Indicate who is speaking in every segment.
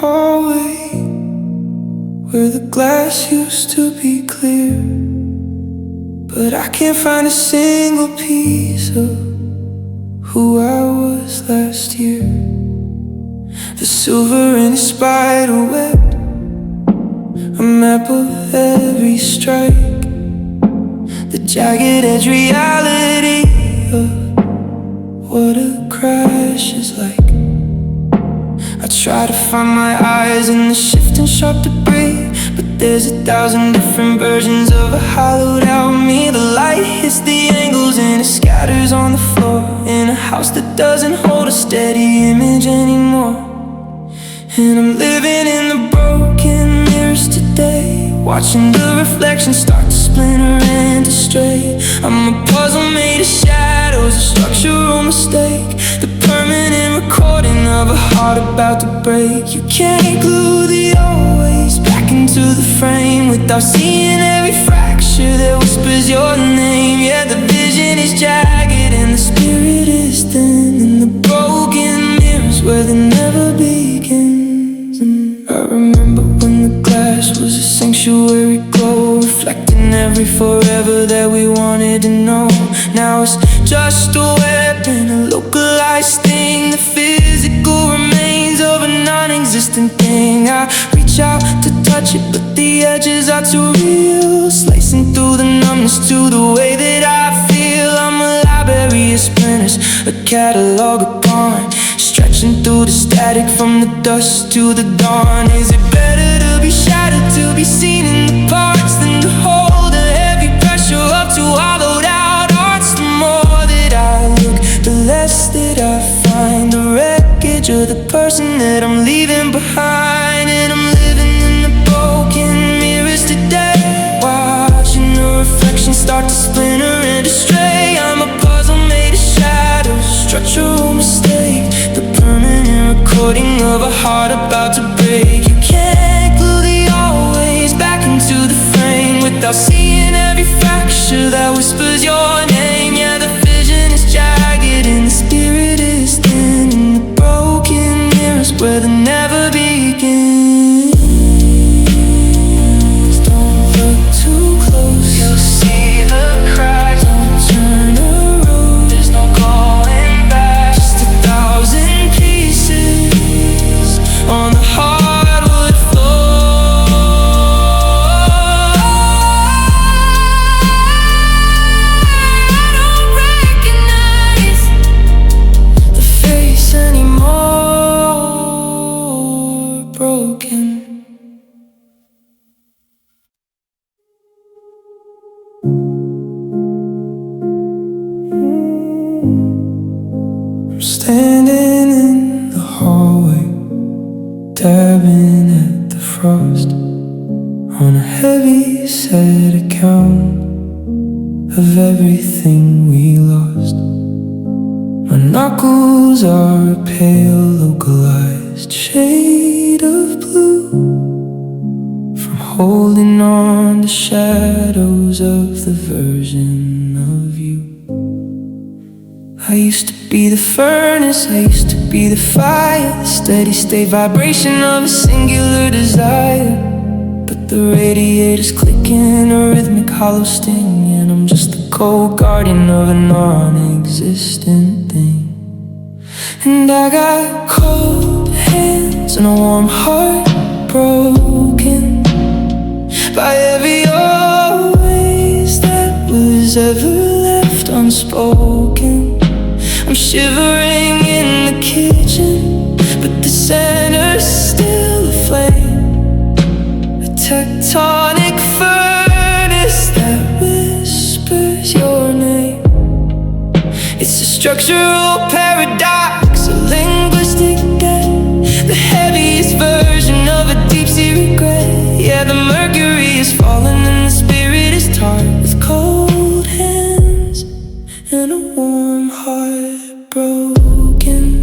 Speaker 1: hallway where the glass used to be clear, but I can't find a single piece of who I was last year. The silver in the spider web, a map of every strike, the jagged edge reality of what a crash is like. I try to find my eyes in the shifting sharp debris, but there's 1,000 different versions of a hollowed out me. The light hits the angles and it scatters on the floor, in a house that doesn't hold a steady image anymore. And I'm living in the broken mirrors today, watching the reflections start to splinter and to stray. I'm a puzzle made of shadows, a structural mistake, the permanent recording of a heart about to break. You can't glue the always back into the frame without seeing every fracture that whispers your name. Yeah, the vision is jagged and the spirit is thin, in the broken mirrors where they never begins. And I remember when the glass was a sanctuary glow, reflecting every forever that we wanted to know. Now it's just a weapon, a localized thing, the physical remains of a non-existent thing. I reach out to touch it, but the edges are too real, slicing through the numbness to the way that I feel. I'm a library of splinters, a catalog of gone, stretching through the static from the dusk to the dawn. Is it better to be shattered, to be seen in the parts, than to hold a heavy pressure up to hollowed out hearts? The more that I look, the less that I find, the wreckage of the person that I'm leaving behind. And I'm living in the broken mirrors today, watching the reflections start to splinter and to stray. I'm a puzzle made of shadows, structural mistake, the permanent recording of a heart about to break. You can't glue the always back into the frame without seeing every fracture that whispers your name. Yeah, the vision is jagged and the spirit is thin, in the broken mirrors where they never begin. Don't look too close, you'll see the cracks. Don't turn around, there's no going back. Just 1,000 pieces on the hardwood floor. I don't recognize the face anymore, broken. I'm standing in the hallway, dabbing at the frost, on a heavy set account of everything we lost. My knuckles are a pale, localized shade of blue, from holding on to shadows of the version of you. I used to be the furnace, I used to be the fire, the steady state vibration of a singular desire. But the radiator's clicking, a rhythmic hollow sting, and I'm just the cold guardian of a non-existent thing. And I got cold hands and a warm heart, broken by every always that was ever left unspoken. I'm shivering in the kitchen, but the center's still aflame, a tectonic furnace that whispers your name. It's a structural paradox, a linguistic debt, the heaviest version of a deep-sea regret. Yeah, the mercury is falling and the spirit is tart, with cold hands and a warm heart, broken.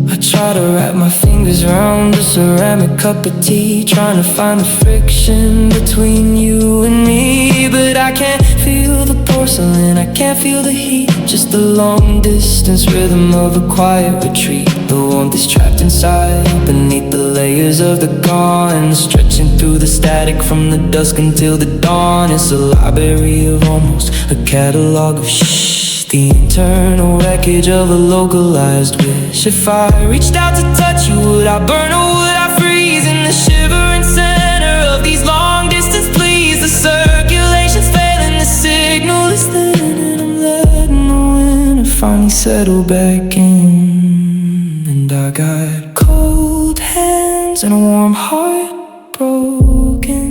Speaker 1: I try to wrap my fingers around a ceramic cup of tea, trying to find the friction between you and me, but I can't feel the porcelain, I can't feel the heat. Just the long distance rhythm of a quiet retreat. The warmth is trapped inside, beneath the layers of the gone, stretching through the static from the dusk until the dawn. It's a library of almost, a catalog of shh, the internal wreckage of a localized wish. If I reached out to touch you, would I burn or would I freeze in the shivering center of these long distance pleas? The circulation's failing, the signal is thin, and I'm letting the winter finally settle back in. And I got cold hands and a warm heart broken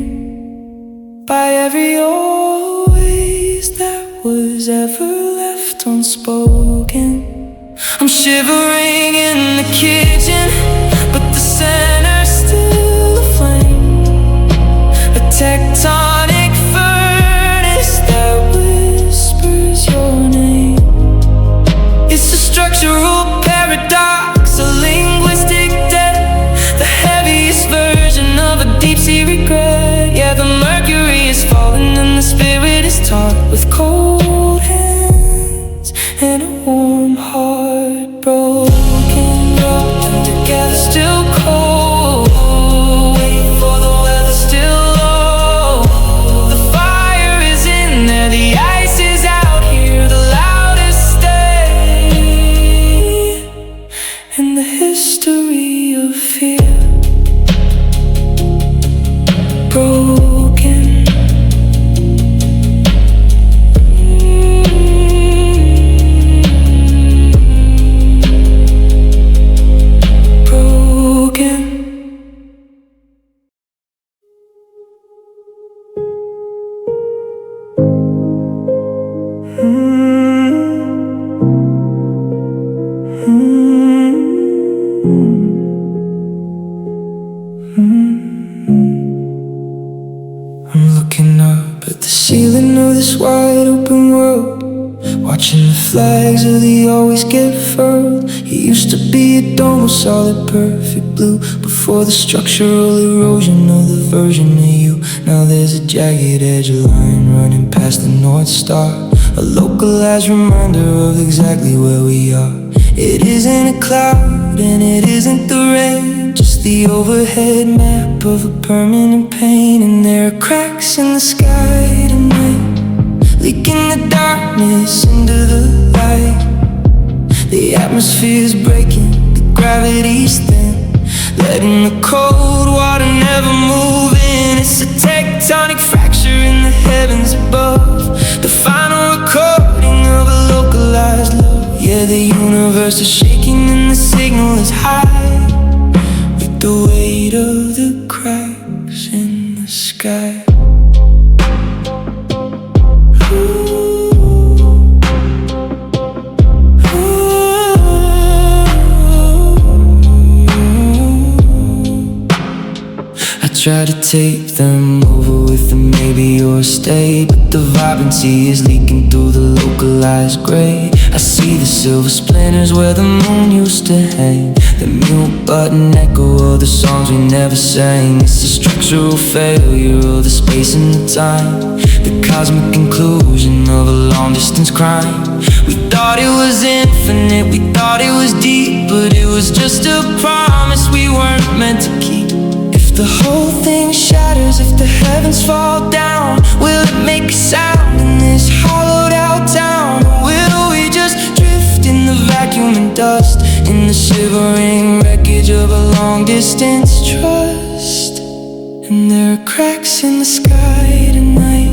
Speaker 1: by every always that was ever left unspoken. I'm shivering in the kitchen, but the center's still aflame. A tectonic furnace that whispers your name. It's a structural paradox, a linguistic debt, the heaviest version of a deep-sea regret. Yeah, the mercury is falling and the spirit is taut with cold hands and a warm heart broken. And together still cold, waiting for the weather still low. The fire is in there, the ice is out here, the loudest stay. And the history of fear broken. I'm looking up at the ceiling of this wide open world, watching the flags of the always get furled. You used to be a dome of solid perfect blue, before the structural erosion of the version of you. Now there's a jagged edge, a line running past the North Star, a localized reminder of exactly where we are. It isn't a cloud and it isn't the rain, just the overhead map of a permanent pain. And there are cracks in the sky tonight, leaking the darkness into the light. The atmosphere's breaking, the gravity's thin, letting the cold water never move in. It's a tectonic fracture in the heavens above, the final recording of a localized love. Yeah, the universe is shaking and the signal is high, with the weight of the cracks in the sky. Try to take them over with a maybe or a stay, but the vibrancy is leaking through the localized gray. I see the silver splinters where the moon used to hang, the mute button echo of the songs we never sang. It's a structural failure of the space and the time, the cosmic conclusion of a long distance crime. We thought it was infinite, we thought it was deep, but it was just a promise we weren't meant to keep. If the whole thing shatters, if the heavens fall down, will it make a sound in this hollowed out town? Or will we just drift in the vacuum and dust, in the shivering wreckage of a long distance trust? And there are cracks in the sky tonight,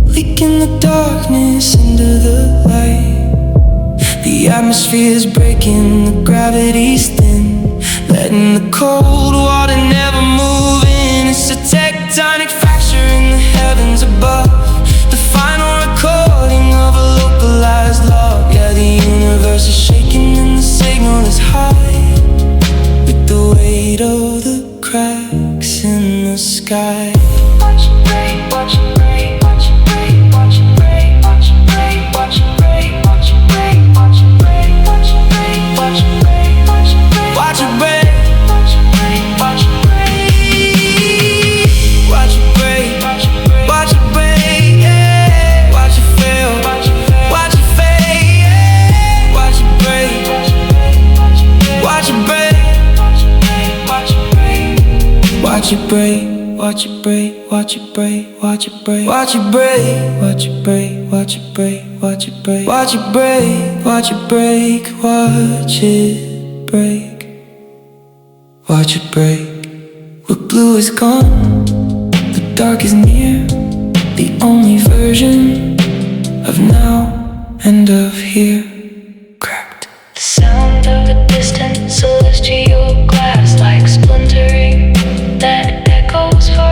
Speaker 1: leaking the darkness into the light. The atmosphere's breaking, the gravity's thin, letting the cold water never move in. It's a tectonic fracture in the heavens above, the final recording of a localized love. Yeah, the universe is shaking and the signal is high, with the weight of the cracks in the sky. Watch it break, watch it break, watch it break, watch it break, watch it break, watch it break, watch it break, watch it break, watch it break, watch it break, watch it break, watch it break. Watch it break, watch it break, watch it break, watch it break. watch it break, watch it break, watch it break, watch it break, watch it break, watch it break, watch it break, watch it break, watch it break, watch it break, watch it break. What blue is gone, the dark is near, the only version of now and of here. Cracked.
Speaker 2: The sound of a distant celestial glass, like splintering, that echoes forever.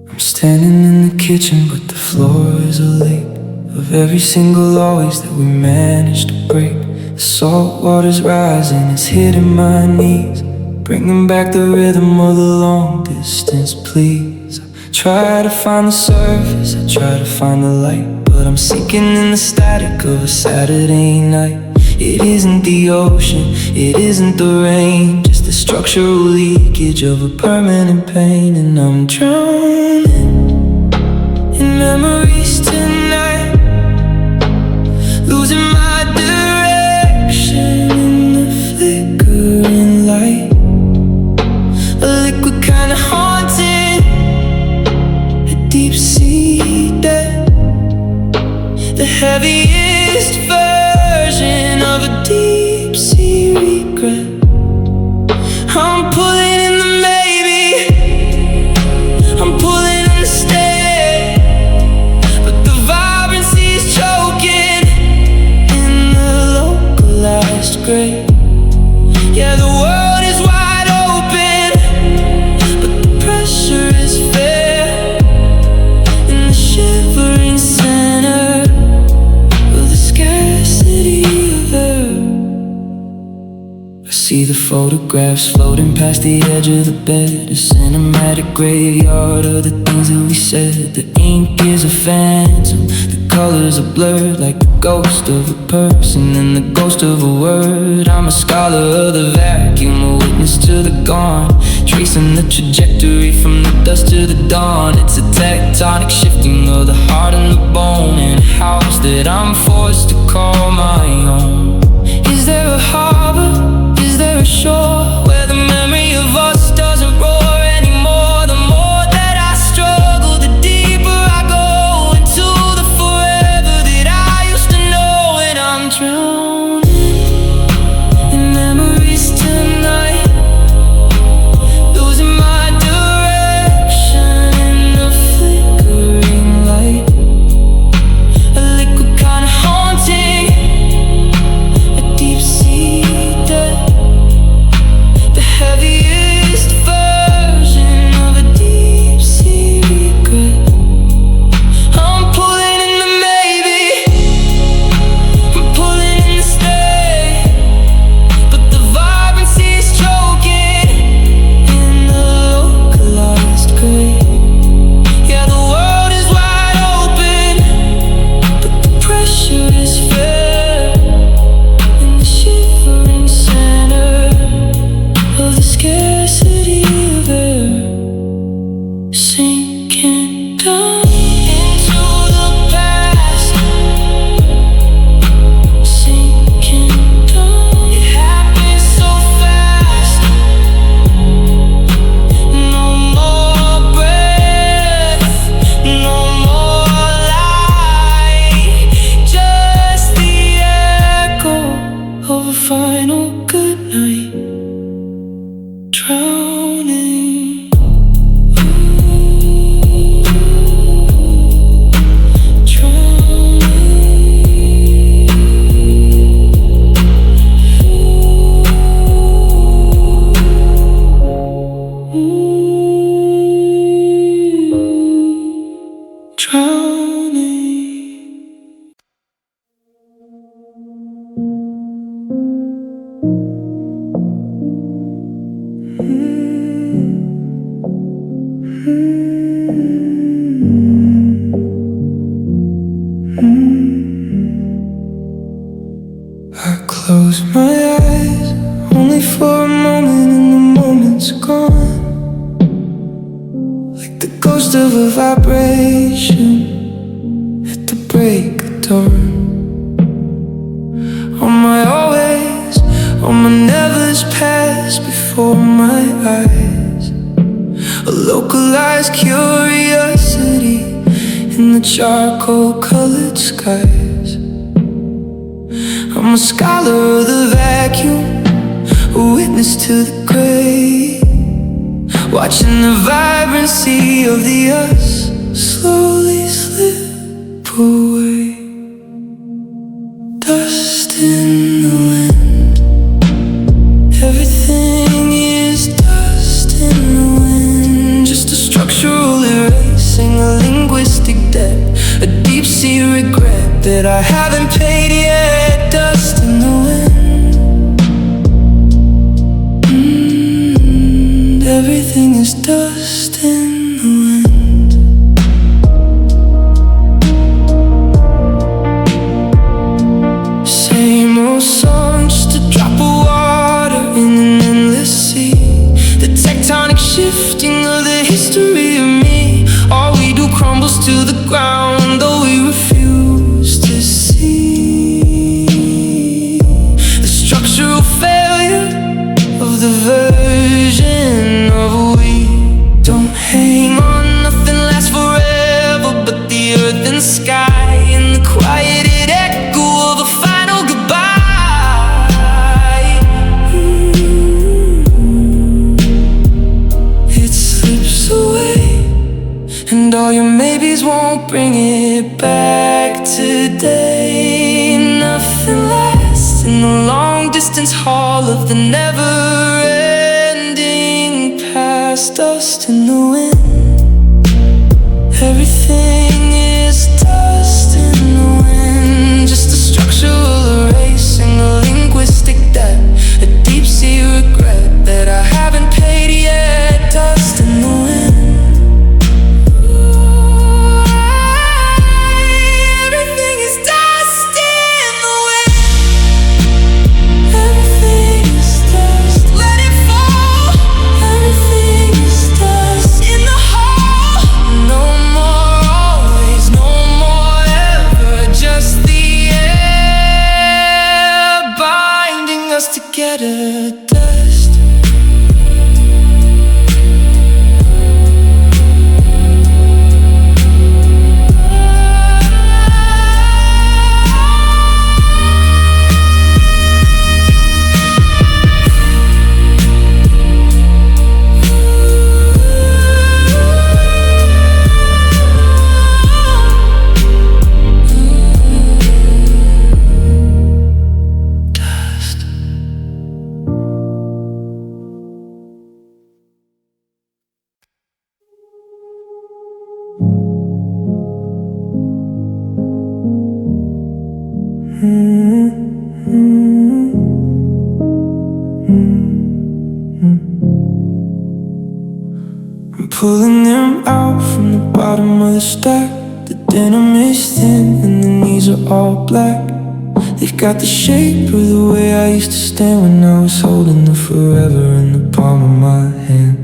Speaker 1: I'm standing in the kitchen, but the floor is a lake of every single always that we managed to break. The salt water's rising, it's hitting my knees, bringing back the rhythm of the long distance, please. I try to find the surface, I try to find the light, but I'm sinking in the static of a Saturday night. It isn't the ocean, it isn't the rain, just the structural leakage of a permanent pain. And I'm drowning in memories tonight, losing my direction in the flickering light. A liquid kind of haunting, a deep sea debt, the heaviest version of a deep sea regret. I'm pulling in the maybe, I'm pulling in the stay, but the vibrancy is choking in the localized gray. Yeah, the world is wide open, but the pressure is fair in the shivering center of the scarcity of air. I see the photographs floating past the edge of the bed, a cinematic graveyard of the things that we said. The ink is a phantom, the colors are blurred like the ghost of a person and the ghost of a word. I'm a scholar of the vacuum, a witness to the gone, tracing the trajectory from the dusk to the dawn. It's a tectonic shifting of the heart and the bone, in a house that I'm forced to call my own. Is there a harbor? Is there a shore where the memory of us doesn't roar anymore? The more that I struggle, the deeper I go into the forever that I used to know. And I'm drowning in memories tonight, losing my direction in the flickering light. A liquid kind of haunting, a deep sea debt, the heaviest version of a deep sea regret. I'm pulling in the maybe, I'm pulling in the stay, but the vibrancy is choking in the localized gray. Yeah, the world is wide open, but the pressure is fair in the shivering center of the scarcity of air. Sinking down into the past, sinking down. It happens so fast. No more breath, no more light, just the echo of a final goodnight. Drowning, I close my eyes only for a moment, and the moment's gone. ghost of a vibration at the break of dawn. On my always, on my nevers pass before my eyes. A localized curiosity in the charcoal-colored skies. I'm a scholar of the vacuum, a witness to the grave, watching the vibrancy of the us slowly slip away. Dust in the wind, everything is dust in the wind. Just a structural erasing, a linguistic debt, a deep-sea regret that I haven't paid yet. Dust in the wind, everything is dust in the wind. Same old song, just a drop of water in an endless sea. The tectonic shifting of the history of me. All we do crumbles to the ground, though we refuse to see the structural failure of the version of we. Don't hang on, nothing lasts forever but the earth and sky, and the quieted echo of a final goodbye. It slips away, and all your maybes won't bring it back today. Nothing lasts in the long distance hall of the never-ending past. Dust in the wind, everything is dust in the wind. Just a structural erasing, a linguistic debt, a deep-sea regret that I haven't paid yet. Dust in the wind, everything is dust in the wind. Everything is dust, let it fall. Everything is dust in the hole. No more always, no more ever, just the air binding us together. Dust. I'm pulling them out from the bottom of the stack. The denim is thin and the knees are all black. They've got the shape of the way I used to stand when I was holding them forever in the palm of my hand.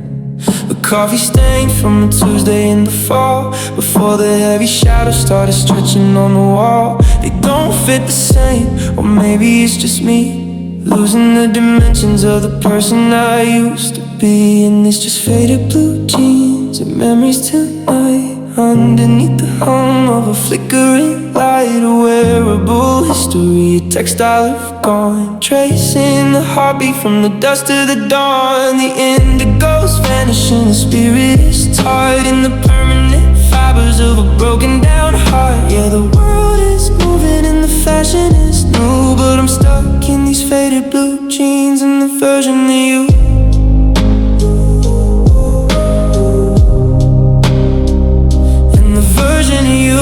Speaker 1: A coffee stain from a Tuesday in the fall, before the heavy shadows started stretching on the wall. They don't fit the same, or maybe it's just me, losing the dimensions of the person I used to be. And it's just faded blue jeans and memories tonight, underneath the hum of a flickering light. A wearable history, a textile of gone, tracing the heartbeat from the dusk to the dawn. The indigo's vanishing, the spirit is tied in the permanent fibers of a broken down heart. Yeah, the world is moving and the fashion is new, but I'm stuck in these faded blue jeans and the version of you. Version of you.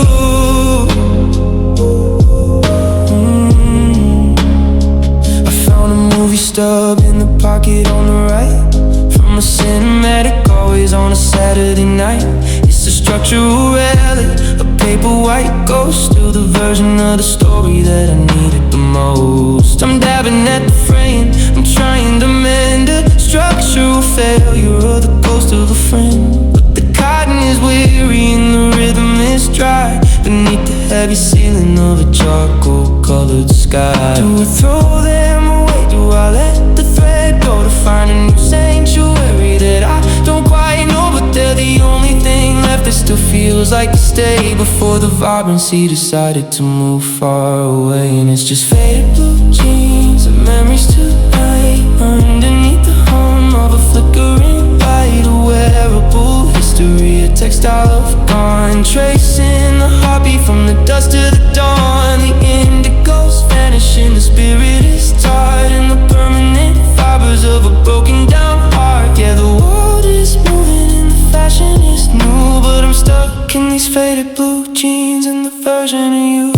Speaker 1: I found a movie stub in the pocket on the right, from a cinematic, always on a Saturday night. It's a structural relic, a paper white ghost, still the version of the story that I needed the most. I'm dabbing at the frame, I'm trying to mend a structural failure, or the ghost of a friend, but the cotton is weary and the rhythm is dry beneath the heavy ceiling of a charcoal-colored sky. Do I throw them away? Do I let the thread go to find a new sanctuary that I don't quite know? But they're the only thing left that still feels like a stay before the vibrancy decided to move far away. And it's just faded blue jeans and memories tonight underneath the hum of a flickering light, a wearable history, a textile of gone, tracing the heartbeat from the dusk to the dawn. The indigo's vanishing, the spirit is tired, and the permanent fibers of a broken down heart. Yeah, the world is moving and the fashion is new, but I'm stuck in these faded blue jeans and the version of you.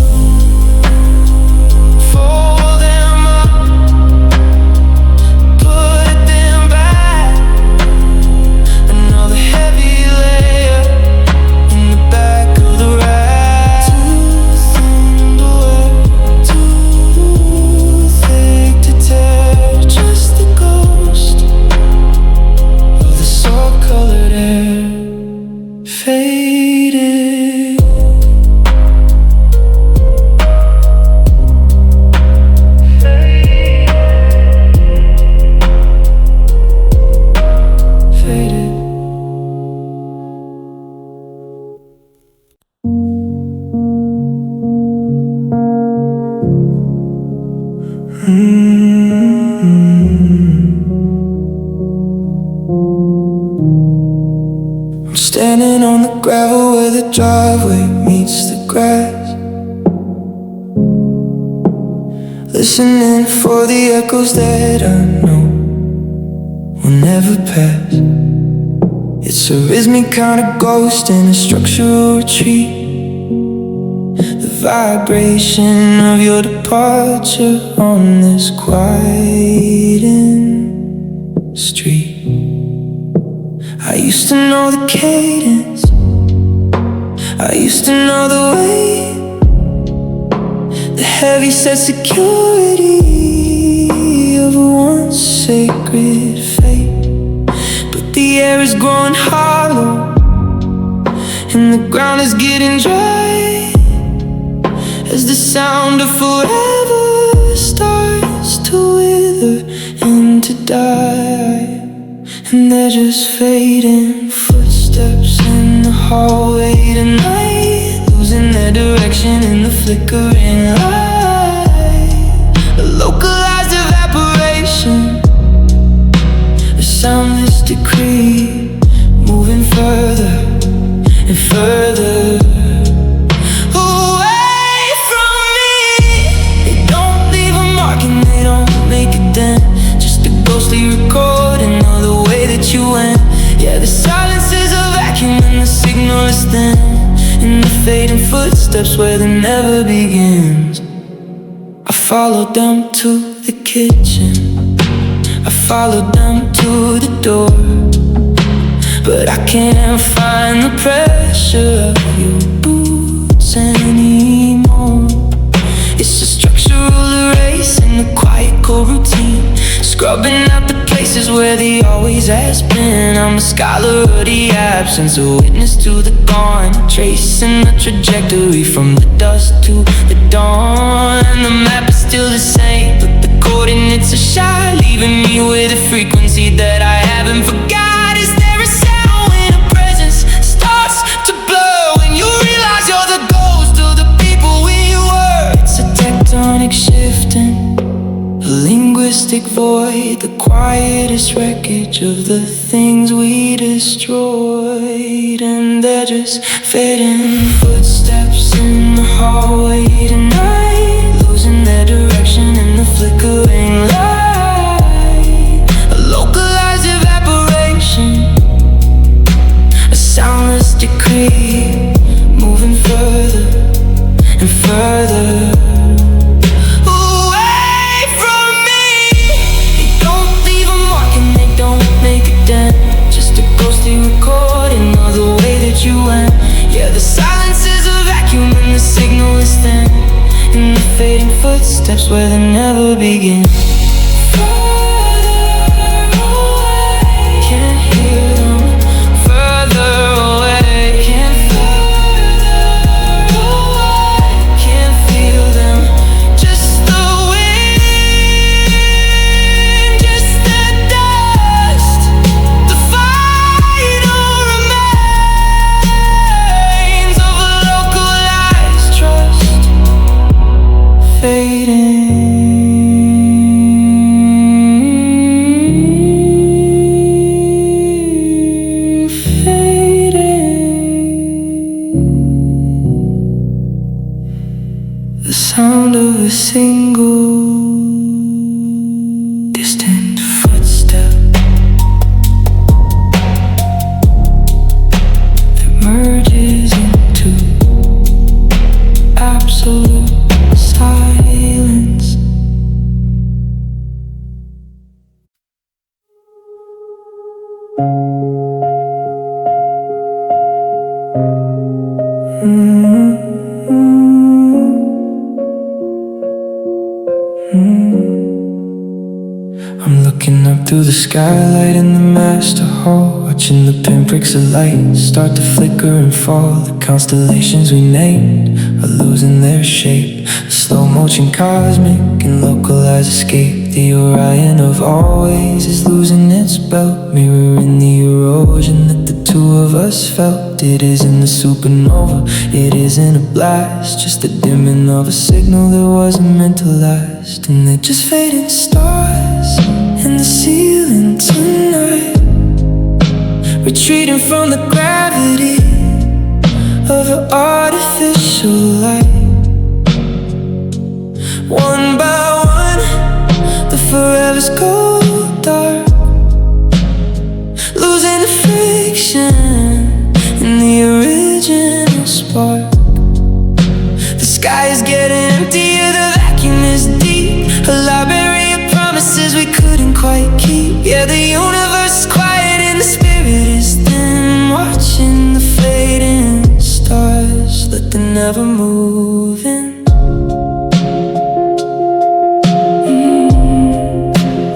Speaker 1: Fold them up, put them back, another heavy layer in the back of the rack. Too thin to wear, too thick to tear, just the ghost of the salt-colored air, faded. Faded. I'm standing on the gravel where the driveway meets the grass, listening for the echoes that I know will never pass. It's a rhythmic kind of ghost in a structural retreat, the vibration of your departure on this quieting street. I used to know the cadence, I used to know the way, the heavy set security of a once sacred fate. But the air is growing hollow and the ground is getting dry as the sound of forever starts to wither and to die. And they're just fading footsteps in the hallway tonight, losing their direction in the flickering light. A localized evaporation, a soundless decree, moving further and further away from me. They don't leave a mark and they don't make a dent, just a ghostly recording of the way that you went. Yeah, the silence is a vacuum and the signal is thin, in the fading footsteps where the never begins. I followed them to the kitchen, I followed them to the door, but I can't find the pressure of your boots anymore. It's a structural erase in the quiet cold routine, scrubbing out the places where the always has been. I'm a scholar of the absence, a witness to the gone, tracing the trajectory from the dusk to the dawn. And the map is still the same, but the coordinates are shy, leaving me with a frequency that I haven't forgot. Is there a sound when a presence starts to blur, when you realize you're the ghost of the people we were? It's a tectonic shifting, a linguistic void, the quietest wreckage of the things we destroyed. And they're just fading footsteps in the hallway tonight, losing their direction in the flickering light. A localized evaporation, a soundless decree, moving further and further recording of the way that you went. Yeah, the silence is a vacuum and the signal is thin, in the fading footsteps where they never begin. Further away, can't hear them. Further away. sound of a single distant footstep that merges into absolute silence. I'm looking up through the skylight in the master hall, watching the pinpricks of light start to flicker and fall. The constellations we named are losing their shape, a slow motion cosmic and localized escape. The Orion of always is losing its belt, mirroring the erosion that the two of us felt. It isn't a supernova, it isn't a blast, just the dimming of a signal that wasn't meant to last. And they're just fading stars in the ceiling tonight, retreating from the gravity of an artificial light. One by one, the forevers go dark, losing the friction in the original spark. The sky is getting emptier, the vacuum is deep, a library of promises we couldn't quite keep. Yeah, the universe is quiet and the spirit is thin, watching the fading stars, let the never moving.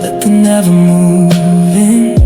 Speaker 1: Let the never moving.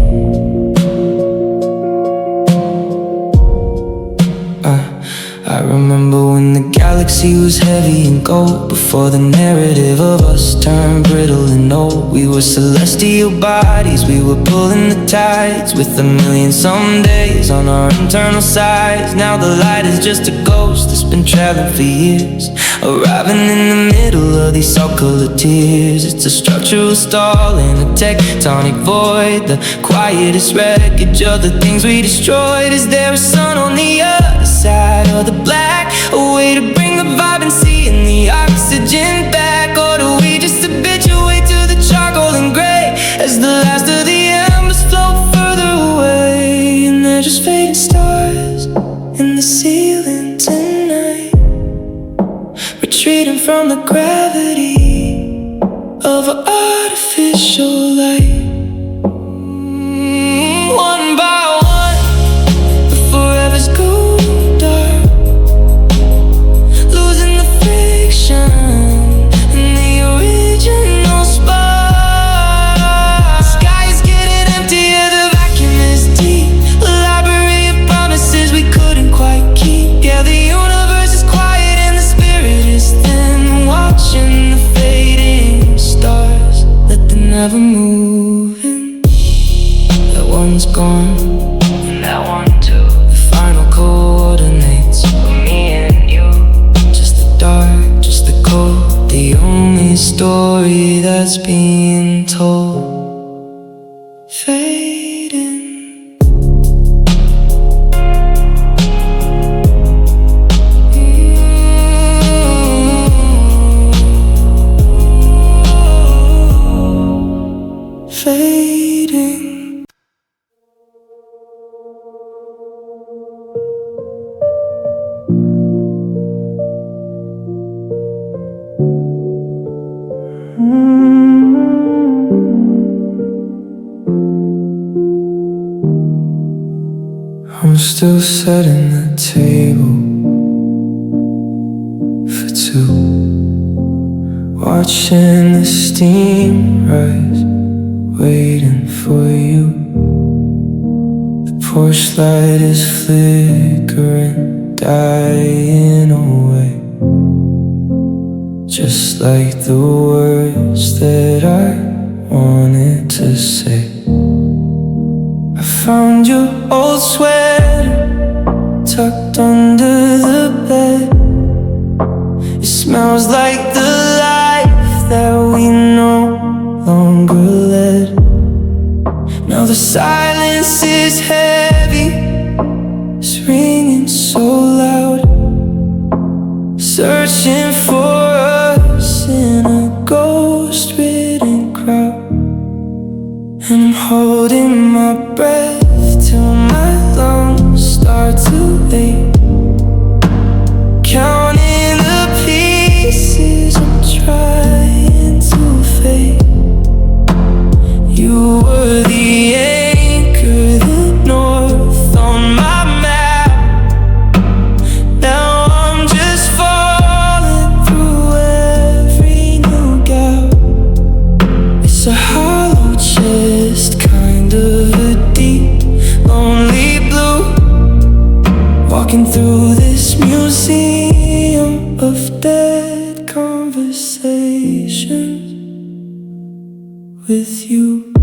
Speaker 1: I remember when the galaxy was heavy and gold, before the narrative of us turned brittle and old. We were celestial bodies, we were pulling the tides, with a million some days on our internal sides. Now the light is just a ghost that's been traveling for years, arriving in the middle of these salt-colored tears. It's a structural stall in a tectonic void, the quietest wreckage of the things we destroyed. Is there a sun on the other side of the black, a way to bring the vibrancy and the oxygen back? Or do we just habituate to the charcoal and gray as the last of the embers float further away? And they're just fading stars in the ceiling tonight, retreating from the gravity of an artificial light. One by one, the forevers go dark, losing the friction in the original spark. The sky is getting emptier, the vacuum is deep, a library of promises we couldn't quite keep. Yeah, the universe is quiet and the spirit is thin, watching the fading stars, let the never moving. That one's gone, and that one too. The final coordinates for me and you. Just the dark, just the cold, the only story that's being told. Fading. Fading. I'm still setting the table for two, watching the steam rise, waiting for you. The porch light is flickering, dying away, just like the words that I wanted to say. I found your old sweater tucked under the bed. It smells like the life that we no longer led. Now the silence is heavy, it's ringing so loud, searching for a this museum of dead conversations with you.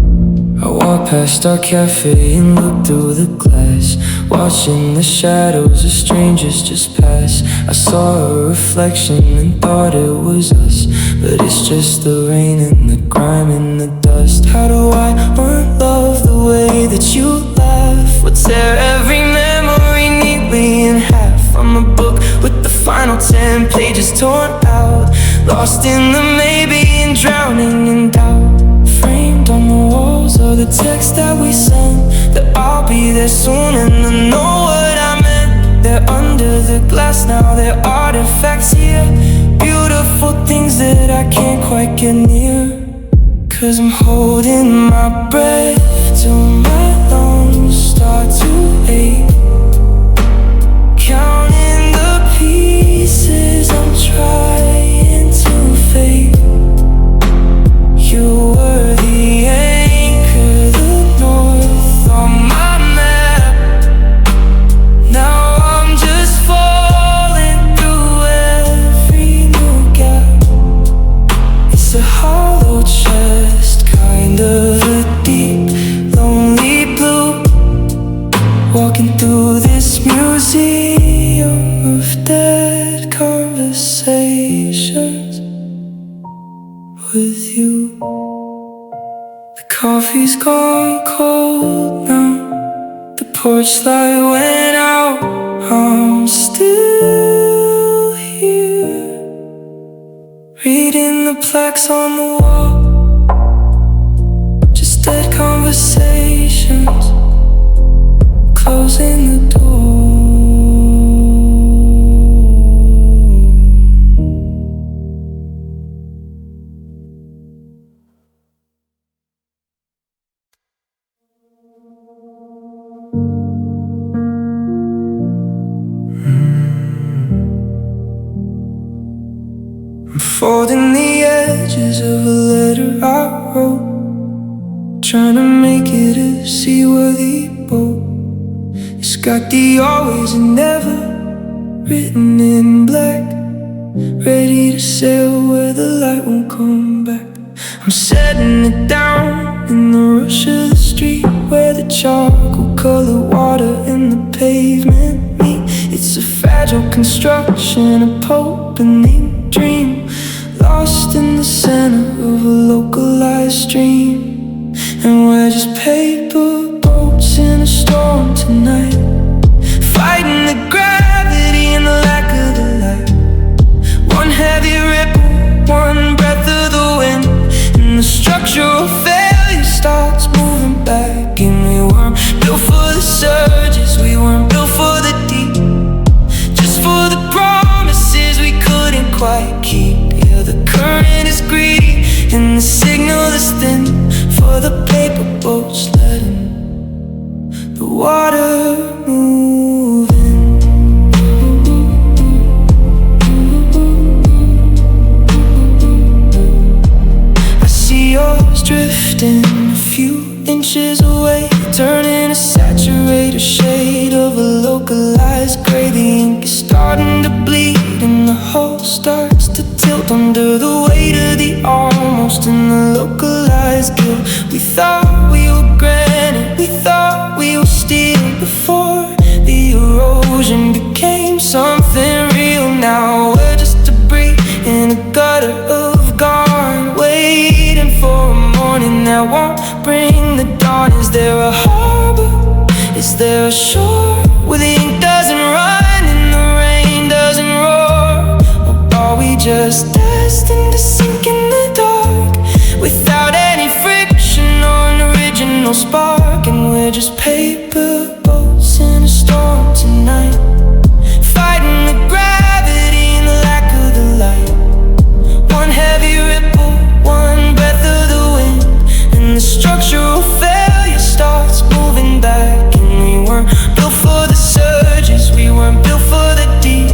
Speaker 1: I walk past our cafe and look through the glass, watching the shadows of strangers just pass. I saw a reflection and thought it was us, but it's just the rain and the grime and the dust. How do I unlove the way that you laugh? We'll tear every memory neatly in half, from a book with the final 10 pages torn out, lost in the maybe and drowning in doubt. Framed on the walls are the texts that we sent, that I'll be there soon and I know what I meant. They're under the glass now, they're artifacts here, beautiful things that I can't quite get near. 'Cause I'm holding my breath till my lungs start to ache, counting the pieces I'm trying to fake. You were the anchor, the north on my map. Now I'm just falling through every new gap. It's a hollow chest, kind of a deep, lonely blue, walking through this museum of dead conversations with you. The coffee's gone cold now, the porch light went out, I'm still here, reading the plaques on the wall, just dead conversations, closing the door. Folding the edges of a letter I wrote, trying to make it a seaworthy boat. It's got the always and never written in black, ready to sail where the light won't come back. I'm setting it down in the rush of the street, where the charcoal colored water and the pavement meet. It's a fragile construction, a opening dream, lost in the center of a localized stream. And we're just paper boats in a storm tonight, fighting the gravity and the lack of the light. One heavy ripple, one breath of the wind, and the structural failure starts moving back. And we weren't built for the surges, we weren't built for the deep, just for the promises we couldn't quite keep. Yeah, the current is greedy and the signal is thin, for the paper boats letting the water move in. I see yours drifting a few inches away, turning a saturated shade of a localized gray. The ink is starting to bleed and the hull starts to tilt under the weight of the almost and the localized guilt. We thought we were granite, we thought we were steel, before the erosion became something real. Now we're just debris in a gutter of gone, waiting for a morning that won't bring the dawn. Is there a harbor? Is there a shore where the ink doesn't run and the rain doesn't roar? Or are we just destined to sink in the dark, without any friction or an original spark? And we're just paper boats in a storm tonight, fighting the gravity and the lack of the light. One heavy ripple, one breath of the wind, and the structural failure starts moving back. And we weren't built for the surges, we weren't built for the deep,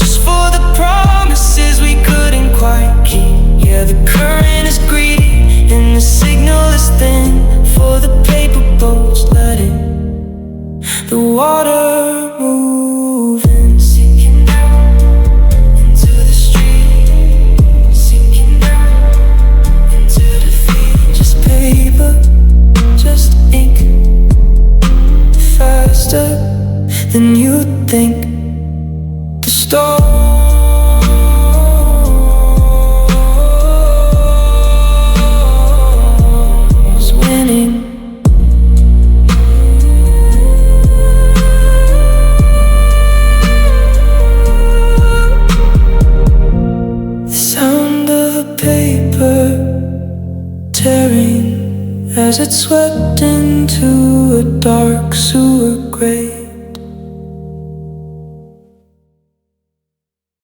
Speaker 1: just for the promises we couldn't quite keep. Yeah, the current is greedy and the signal is thin, for the paper boats letting the water move. storm's winning. The sound of a paper tearing as it swept into a dark sewer grave.